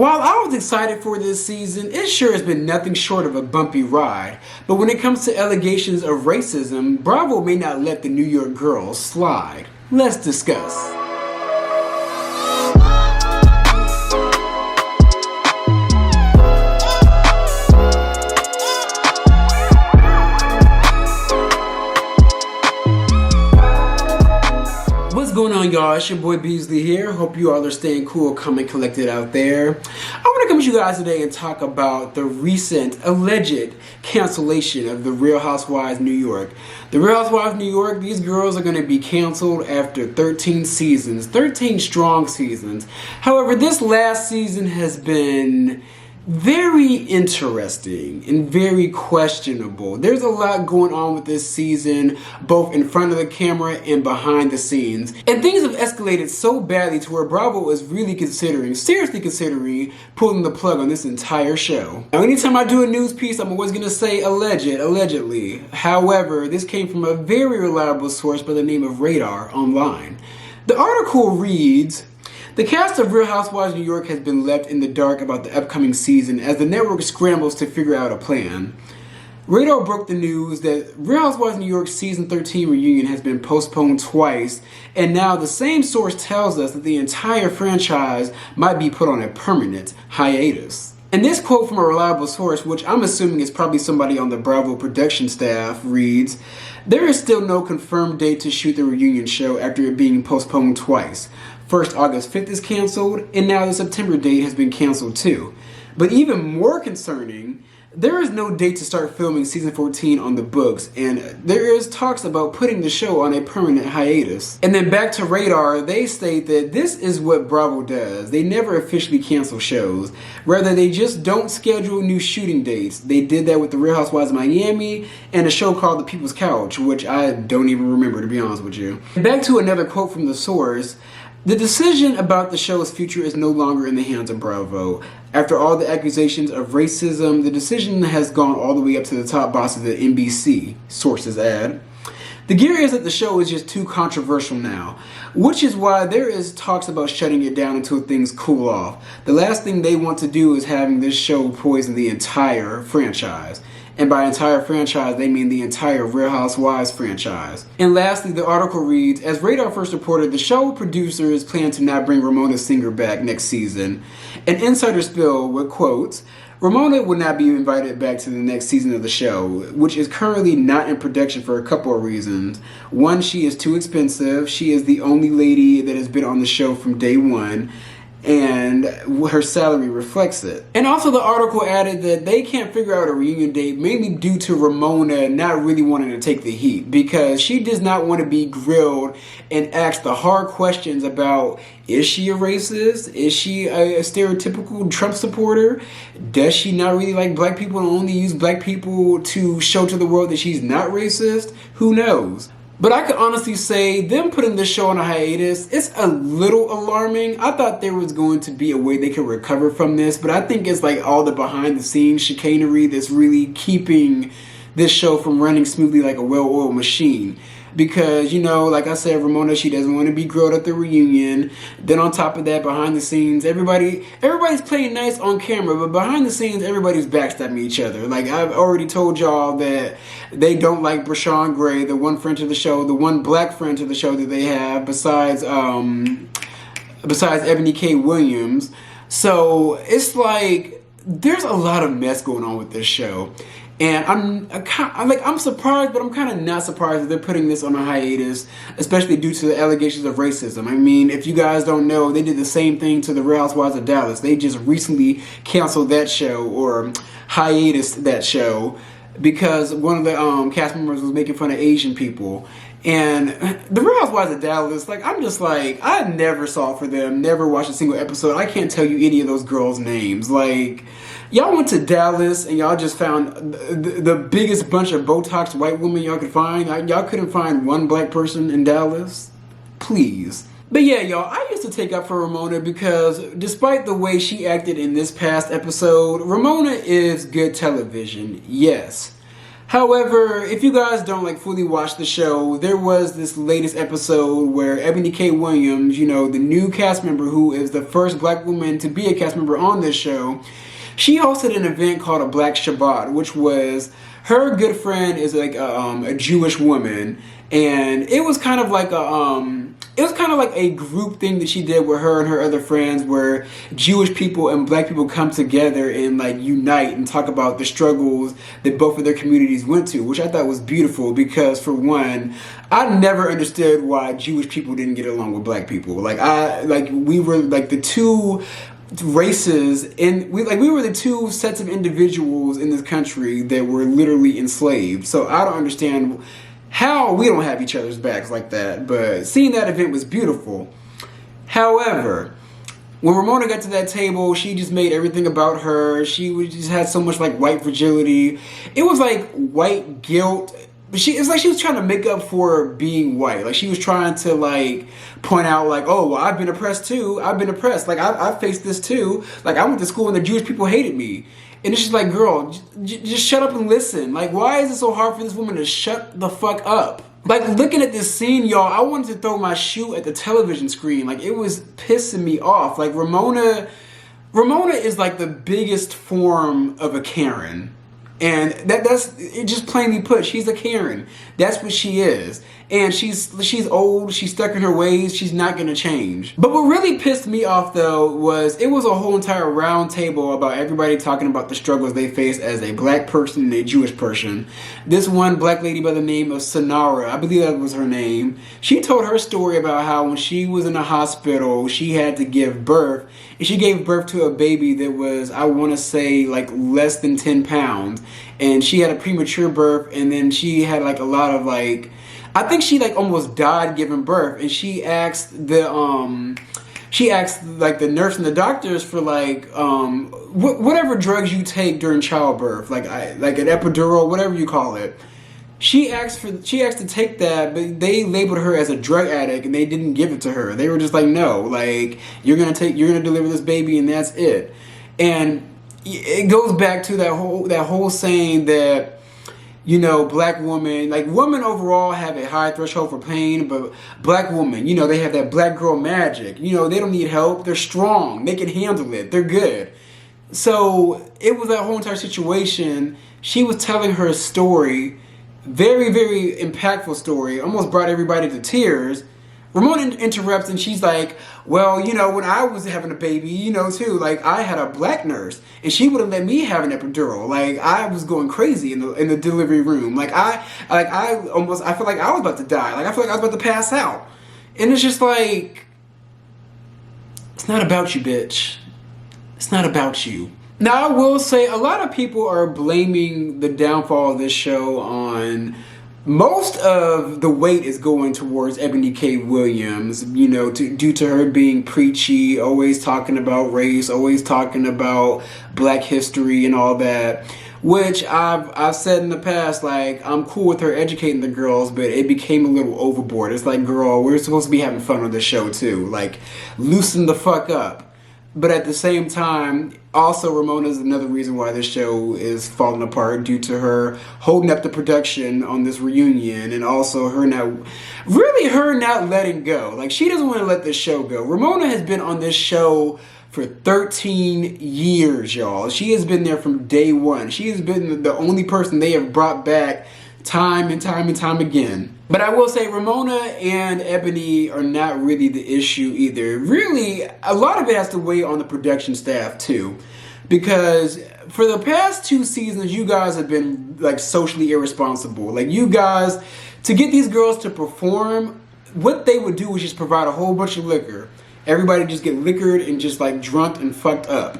While I was excited for this season, it sure has been nothing short of a bumpy ride. But when it comes to allegations of racism, Bravo may not let the New York girls slide. Let's discuss. What's going on, y'all? It's your boy Beasley here. Hope you all are staying cool, calm, and collected out there. I want to come to you guys today and talk about the recent alleged cancellation of the Real Housewives New York. The Real Housewives New York, these girls are going to be canceled after 13 seasons, 13 strong seasons. However, this last season has been very interesting and very questionable. There's a lot going on with this season, both in front of the camera and behind the scenes. And things have escalated so badly to where Bravo is really seriously considering pulling the plug on this entire show. Now, anytime I do a news piece, I'm always going to say allegedly. However, this came from a very reliable source by the name of Radar Online. The article reads, "The cast of Real Housewives New York has been left in the dark about the upcoming season as the network scrambles to figure out a plan. Radar broke the news that Real Housewives New York's season 13 reunion has been postponed twice, and now the same source tells us that the entire franchise might be put on a permanent hiatus." And this quote from a reliable source, which I'm assuming is probably somebody on the Bravo production staff, reads, "There is still no confirmed date to shoot the reunion show after it being postponed twice. First, August 5th is canceled, and now the September date has been canceled too. But even more concerning, there is no date to start filming season 14 on the books, and there is talks about putting the show on a permanent hiatus." And then back to Radar, they state that this is what Bravo does. They never officially cancel shows. Rather, they just don't schedule new shooting dates. They did that with the Real Housewives of Miami and a show called The People's Couch, which I don't even remember, to be honest with you. Back to another quote from the source. "The decision about the show's future is no longer in the hands of Bravo. After all the accusations of racism, the decision has gone all the way up to the top bosses at NBC," sources add. "The gear is that the show is just too controversial now, which is why there is talks about shutting it down until things cool off. The last thing they want to do is having this show poison the entire franchise." And by entire franchise, they mean the entire Real Housewives franchise. And lastly, the article reads, "As Radar first reported, the show producers plan to not bring Ramona Singer back next season. An insider spill with quotes, Ramona will not be invited back to the next season of the show, which is currently not in production for a couple of reasons. One, she is too expensive. She is the only lady that has been on the show from day one, and her salary reflects it." And also the article added that they can't figure out a reunion date mainly due to Ramona not really wanting to take the heat, because she does not want to be grilled and asked the hard questions about, is she a racist? Is she a stereotypical Trump supporter? Does she not really like black people and only use black people to show to the world that she's not racist? Who knows? But I could honestly say them putting this show on a hiatus, it's a little alarming. I thought there was going to be a way they could recover from this, but I think it's like all the behind the scenes chicanery that's really keeping this show from running smoothly like a well-oiled machine. Because, you know, like I said, Ramona, she doesn't want to be grilled at the reunion. Then on top of that, behind the scenes, everybody's playing nice on camera, but behind the scenes, everybody's backstabbing each other. Like, I've already told y'all that they don't like Brashawn Gray, the one friend to the show, the one black friend to the show that they have, besides Ebony K. Williams. So it's like there's a lot of mess going on with this show. And I'm surprised, but I'm kind of not surprised that they're putting this on a hiatus, especially due to the allegations of racism. I mean, if you guys don't know, they did the same thing to the Real Housewives of Dallas. They just recently canceled that show, or hiatus that show, because one of the cast members was making fun of Asian people. And the Real Housewives of Dallas, like, I'm just like, I never saw for them, never watched a single episode. I can't tell you any of those girls' names. Like, y'all went to Dallas and y'all just found the biggest bunch of Botox white women y'all could find. Y'all couldn't find one black person in Dallas? Please. But yeah, y'all, I used to take up for Ramona because despite the way she acted in this past episode, Ramona is good television, yes. However, if you guys don't like fully watch the show, there was this latest episode where Ebony K. Williams, you know, the new cast member who is the first black woman to be a cast member on this show, she hosted an event called a Black Shabbat, which was her good friend is like a Jewish woman, and it was kind of like a group thing that she did with her and her other friends, where Jewish people and black people come together and like unite and talk about the struggles that both of their communities went to, which I thought was beautiful because, for one, I never understood why Jewish people didn't get along with black people. We were like the two races, and we were the two sets of individuals in this country that were literally enslaved. So I don't understand how we don't have each other's backs like that, but seeing that event was beautiful. However, when Ramona got to that table, she just made everything about her. Just had so much like white fragility. It was like white guilt. It's like she was trying to make up for being white. Like she was trying to like point out like, oh, well, I've been oppressed too. I've been oppressed. Like I faced this too. Like I went to school and the Jewish people hated me. And it's just like, girl, just shut up and listen. Like, why is it so hard for this woman to shut the fuck up? Like, looking at this scene, y'all, I wanted to throw my shoe at the television screen. Like, it was pissing me off. Like, Ramona is like the biggest form of a Karen. And that's it, just plainly put, she's a Karen. That's what she is. And she's old, she's stuck in her ways, she's not gonna change. But what really pissed me off though was it was a whole entire round table about everybody talking about the struggles they face as a black person and a Jewish person. This one black lady by the name of Sonara, I believe that was her name, she told her story about how when she was in the hospital, she had to give birth. And she gave birth to a baby that was, I want to say, like less than 10 pounds. And she had a premature birth, and then she had like a lot of like, I think she like almost died giving birth. And she asked like the nurse and the doctors for like whatever drugs you take during childbirth, like an epidural, whatever you call it. She asked to take that, but they labeled her as a drug addict and they didn't give it to her. They were just like, no, like you're gonna deliver this baby and that's it. And it goes back to that whole saying that, you know, black women, like women overall have a high threshold for pain, but black women, you know, they have that black girl magic. You know, they don't need help. They're strong. They can handle it. They're good. So it was that whole entire situation. She was telling her story. Very, very impactful story. Almost brought everybody to tears. Ramona interrupts and she's like, well, you know, when I was having a baby, you know, too, like I had a black nurse and she wouldn't let me have an epidural. Like I was going crazy in the delivery room. I feel like I was about to die. Like I feel like I was about to pass out. And it's just like, it's not about you, bitch. It's not about you. Now, I will say a lot of people are blaming the downfall of this show on most of the weight is going towards Ebony K. Williams, you know, due to her being preachy, always talking about race, always talking about black history and all that, which I've said in the past, like, I'm cool with her educating the girls, but it became a little overboard. It's like, girl, we're supposed to be having fun on this show too. Like, loosen the fuck up. But at the same time, also Ramona is another reason why this show is falling apart, due to her holding up the production on this reunion, and also her not letting go. Like, she doesn't want to let this show go. Ramona has been on this show for 13 years, y'all. She has been there from day one. She has been the only person they have brought back time and time and time again. But I will say Ramona and Ebony are not really the issue either. Really, a lot of it has to weigh on the production staff too. Because for the past 2 seasons, you guys have been like socially irresponsible. Like, you guys, to get these girls to perform, what they would do is just provide a whole bunch of liquor. Everybody just get liquored and just like drunk and fucked up.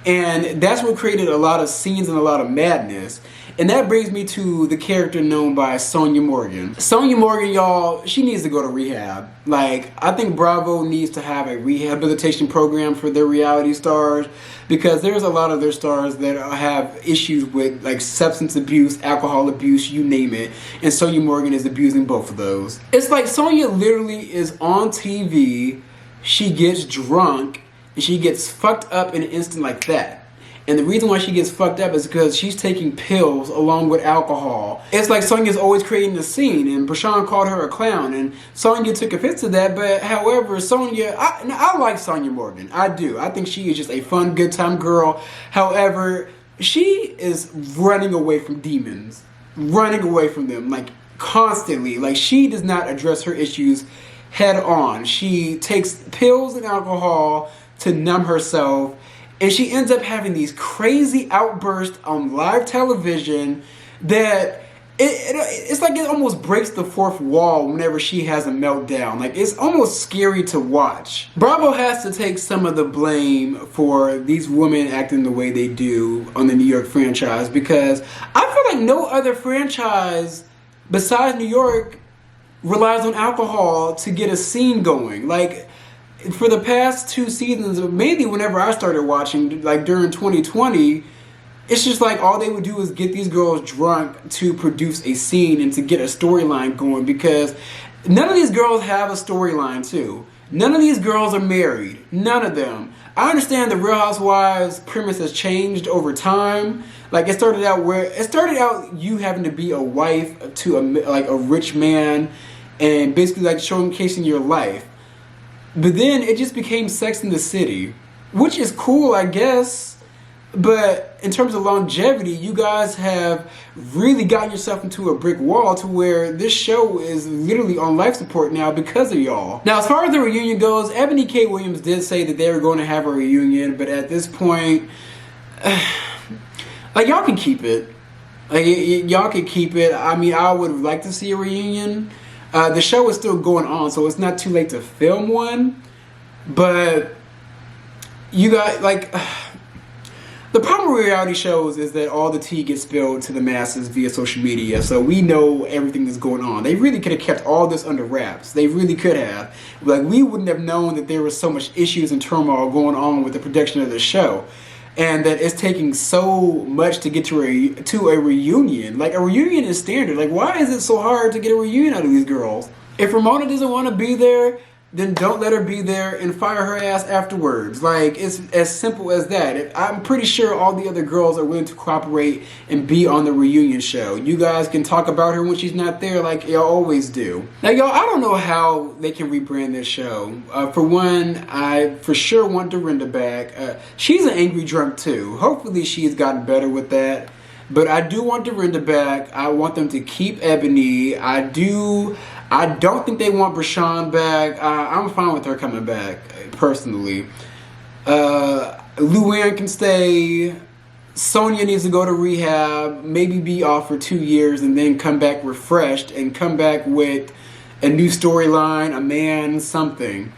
And that's what created a lot of scenes and a lot of madness. And that brings me to the character known by Sonia Morgan. Sonia Morgan, y'all, she needs to go to rehab. Like, I think Bravo needs to have a rehabilitation program for their reality stars, because there's a lot of their stars that have issues with like substance abuse, alcohol abuse, you name it. And Sonia Morgan is abusing both of those. It's like Sonia literally is on TV, she gets drunk, and she gets fucked up in an instant like that. And the reason why she gets fucked up is because she's taking pills along with alcohol. It's like Sonya's always creating the scene, and Prashant called her a clown, and Sonya took offense to that. But however, Sonya, I like Sonya Morgan. I do. I think she is just a fun, good time girl. However, she is running away from demons, running away from them, like constantly. Like, she does not address her issues head on. She takes pills and alcohol to numb herself, and she ends up having these crazy outbursts on live television that it's like it almost breaks the fourth wall whenever she has a meltdown. Like, it's almost scary to watch. Bravo has to take some of the blame for these women acting the way they do on the New York franchise, because I feel like no other franchise besides New York relies on alcohol to get a scene going. Like, for the past 2 seasons, mainly whenever I started watching, like during 2020, it's just like all they would do is get these girls drunk to produce a scene and to get a storyline going, because none of these girls have a storyline too. None of these girls are married. None of them. I understand the Real Housewives premise has changed over time. Like, it started out you having to be a wife to a rich man and basically like showcasing your life. But then it just became Sex in the City, which is cool, I guess. But in terms of longevity, you guys have really gotten yourself into a brick wall to where this show is literally on life support now because of y'all. Now, as far as the reunion goes, Ebony K. Williams did say that they were going to have a reunion, but at this point, like, y'all can keep it. Like, y'all can keep it. I mean, I would like to see a reunion. The show is still going on, so it's not too late to film one. But you got, like, the problem with reality shows is that all the tea gets spilled to the masses via social media, so we know everything that's going on. They really could have kept all this under wraps. They really could have. Like, we wouldn't have known that there was so much issues and turmoil going on with the production of the show, and that it's taking so much to get to a reunion. Like, a reunion is standard. Like, why is it so hard to get a reunion out of these girls? If Ramona doesn't want to be there, then don't let her be there and fire her ass afterwards. Like, it's as simple as that. I'm pretty sure all the other girls are willing to cooperate and be on the reunion show. You guys can talk about her when she's not there like y'all always do. Now, y'all, I don't know how they can rebrand this show. For one, I for sure want Dorinda back. She's an angry drunk too. Hopefully she's gotten better with that. But I do want Dorinda back. I want them to keep Ebony. I don't think they want Prashant back. I'm fine with her coming back, personally. Luann can stay. Sonya needs to go to rehab, maybe be off for 2 years, and then come back refreshed and come back with a new storyline, a man, something.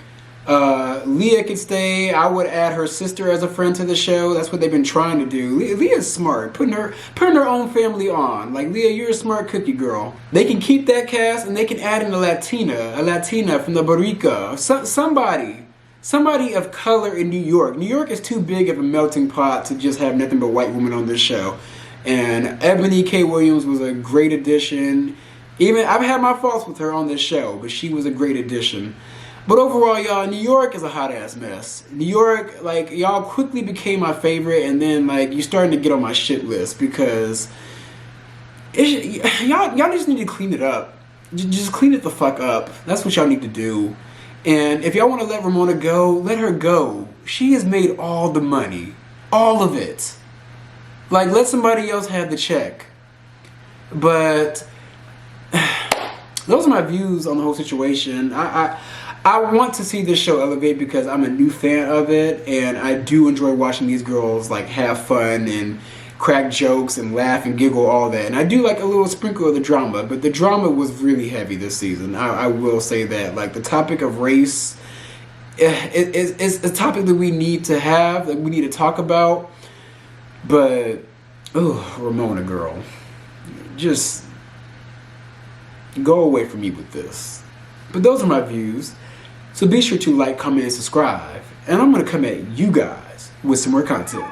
Leah can stay. I would add her sister as a friend to the show. That's what they've been trying to do. Leah's smart, putting her own family on. Like, Leah, you're a smart cookie girl. They can keep that cast and they can add in a Latina from the Barrica. Somebody of color in New York. New York is too big of a melting pot to just have nothing but white women on this show. And Ebony K. Williams was a great addition. Even I've had my faults with her on this show, but she was a great addition. But overall, y'all, New York is a hot-ass mess. New York, like, y'all quickly became my favorite, and then, like, you're starting to get on my shit list because y'all just need to clean it up. Just clean it the fuck up. That's what y'all need to do. And if y'all want to let Ramona go, let her go. She has made all the money. All of it. Like, let somebody else have the check. But those are my views on the whole situation. I want to see this show elevate because I'm a new fan of it, and I do enjoy watching these girls like have fun and crack jokes and laugh and giggle, all that. And I do like a little sprinkle of the drama, but the drama was really heavy this season. I will say that. Like, the topic of race is a topic that we need to have, that we need to talk about. But, oh, Ramona, girl, just go away from me with this. But those are my views. So be sure to like, comment, and subscribe. And I'm going to come at you guys with some more content.